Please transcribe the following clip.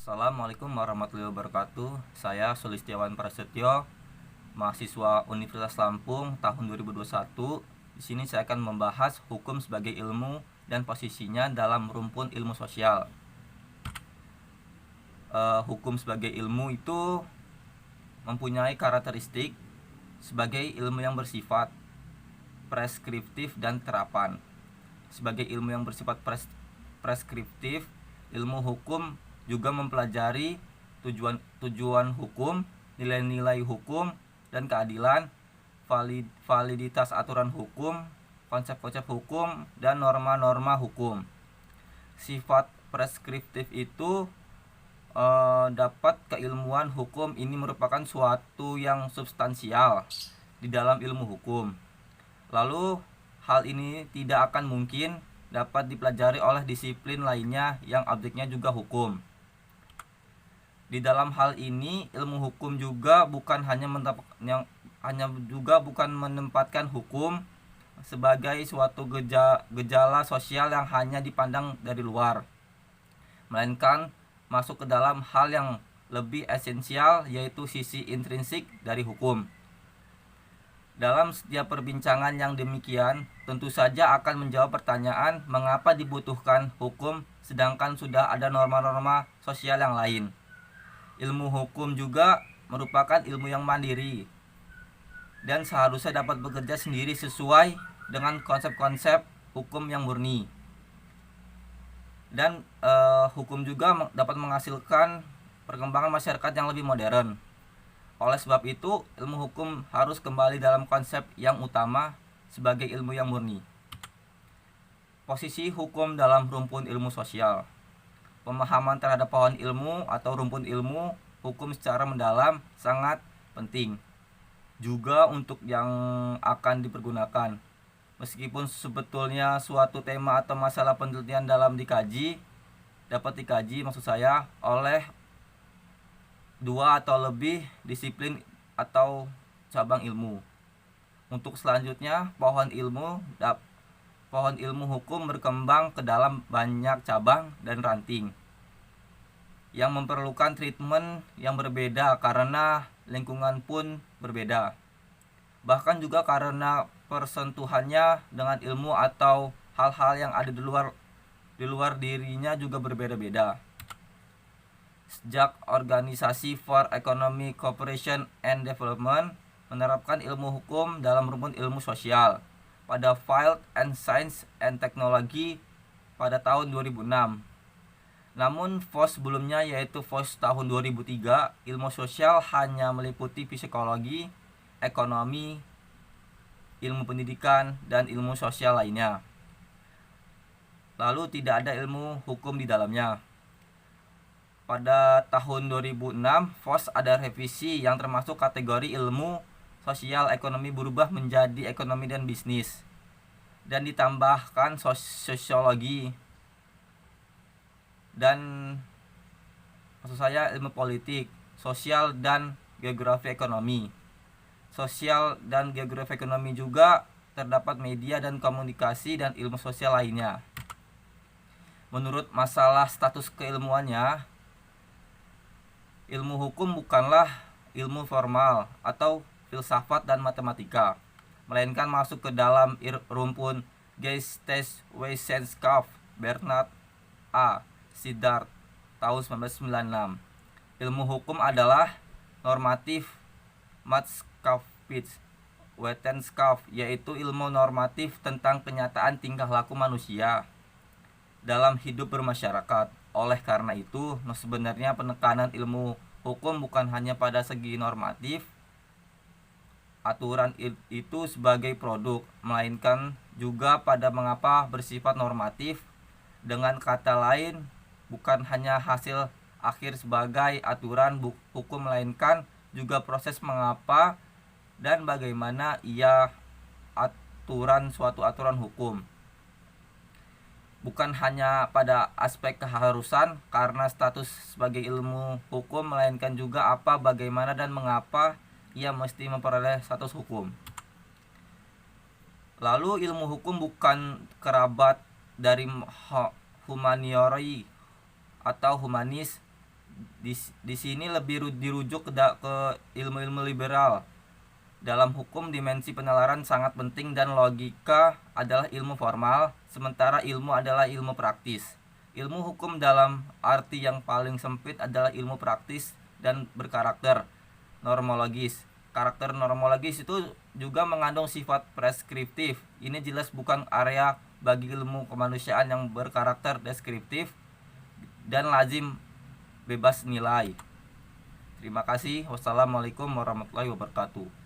Assalamualaikum warahmatullahi wabarakatuh. Saya Sulistiawan Prasetyo, mahasiswa Universitas Lampung tahun 2021. Di sini saya akan membahas hukum sebagai ilmu dan posisinya dalam rumpun ilmu sosial. Hukum sebagai ilmu itu mempunyai karakteristik sebagai ilmu yang bersifat preskriptif dan terapan. Sebagai ilmu yang bersifat preskriptif, ilmu hukum juga mempelajari tujuan hukum, nilai-nilai hukum dan keadilan, validitas aturan hukum, konsep-konsep hukum, dan norma-norma hukum. Sifat preskriptif itu dapat keilmuan hukum ini merupakan suatu yang substansial di dalam ilmu hukum. Lalu hal ini tidak akan mungkin dapat dipelajari oleh disiplin lainnya yang objeknya juga hukum. Di dalam hal ini ilmu hukum juga bukan hanya menempatkan hukum sebagai suatu gejala sosial yang hanya dipandang dari luar, melainkan masuk ke dalam hal yang lebih esensial, yaitu sisi intrinsik dari hukum. Dalam setiap perbincangan yang demikian, tentu saja akan menjawab pertanyaan mengapa dibutuhkan hukum sedangkan sudah ada norma-norma sosial yang lain. Ilmu hukum juga merupakan ilmu yang mandiri dan seharusnya dapat bekerja sendiri sesuai dengan konsep-konsep hukum yang murni. Dan hukum juga dapat menghasilkan perkembangan masyarakat yang lebih modern. Oleh sebab itu, ilmu hukum harus kembali dalam konsep yang utama sebagai ilmu yang murni. Posisi hukum dalam rumpun ilmu sosial. Pemahaman terhadap pohon ilmu atau rumpun ilmu hukum secara mendalam sangat penting juga untuk yang akan dipergunakan. Meskipun sebetulnya suatu tema atau masalah penelitian dapat dikaji maksud saya oleh 2 atau lebih disiplin atau cabang ilmu. Untuk selanjutnya, pohon ilmu hukum berkembang ke dalam banyak cabang dan ranting yang memerlukan treatment yang berbeda karena lingkungan pun berbeda. Bahkan juga karena persentuhannya dengan ilmu atau hal-hal yang ada di luar dirinya juga berbeda-beda. Sejak Organisasi for Economic Cooperation and Development menerapkan ilmu hukum dalam rumpun ilmu sosial pada Field and Science and Technology pada tahun 2006. Namun FOS sebelumnya, yaitu FOS tahun 2003, ilmu sosial hanya meliputi psikologi, ekonomi, ilmu pendidikan, dan ilmu sosial lainnya. Lalu tidak ada ilmu hukum di dalamnya. Pada tahun 2006, FOS ada revisi yang termasuk kategori ilmu sosial ekonomi berubah menjadi ekonomi dan bisnis, dan ditambahkan sosiologi dan maksud saya ilmu politik, sosial dan geografi ekonomi. Sosial dan geografi ekonomi juga terdapat media dan komunikasi dan ilmu sosial lainnya. Menurut masalah status keilmuannya, ilmu hukum bukanlah ilmu formal atau filsafat dan matematika, melainkan masuk ke dalam rumpun Geisteswissenschaft Bernard A. Siddharth tahun 1996. Ilmu hukum adalah normatif Wissenschaft, yaitu ilmu normatif tentang kenyataan tingkah laku manusia dalam hidup bermasyarakat. Oleh karena itu, sebenarnya penekanan ilmu hukum bukan hanya pada segi normatif aturan itu sebagai produk, melainkan juga pada mengapa bersifat normatif. Dengan kata lain, bukan hanya hasil akhir sebagai aturan hukum, melainkan juga proses mengapa dan bagaimana ia suatu aturan hukum. Bukan hanya pada aspek keharusan karena status sebagai ilmu hukum, melainkan juga apa, bagaimana, dan mengapa ia mesti memperoleh status hukum. Lalu ilmu hukum bukan kerabat dari humaniora atau humanis Di sini lebih dirujuk ke ilmu-ilmu liberal. Dalam hukum, dimensi penalaran sangat penting dan logika adalah ilmu formal, sementara ilmu adalah ilmu praktis. Ilmu hukum dalam arti yang paling sempit adalah ilmu praktis dan berkarakter normologis. Karakter normologis itu juga mengandung sifat preskriptif. Ini jelas bukan area bagi ilmu kemanusiaan yang berkarakter deskriptif dan lazim bebas nilai. Terima kasih. Wassalamualaikum warahmatullahi wabarakatuh.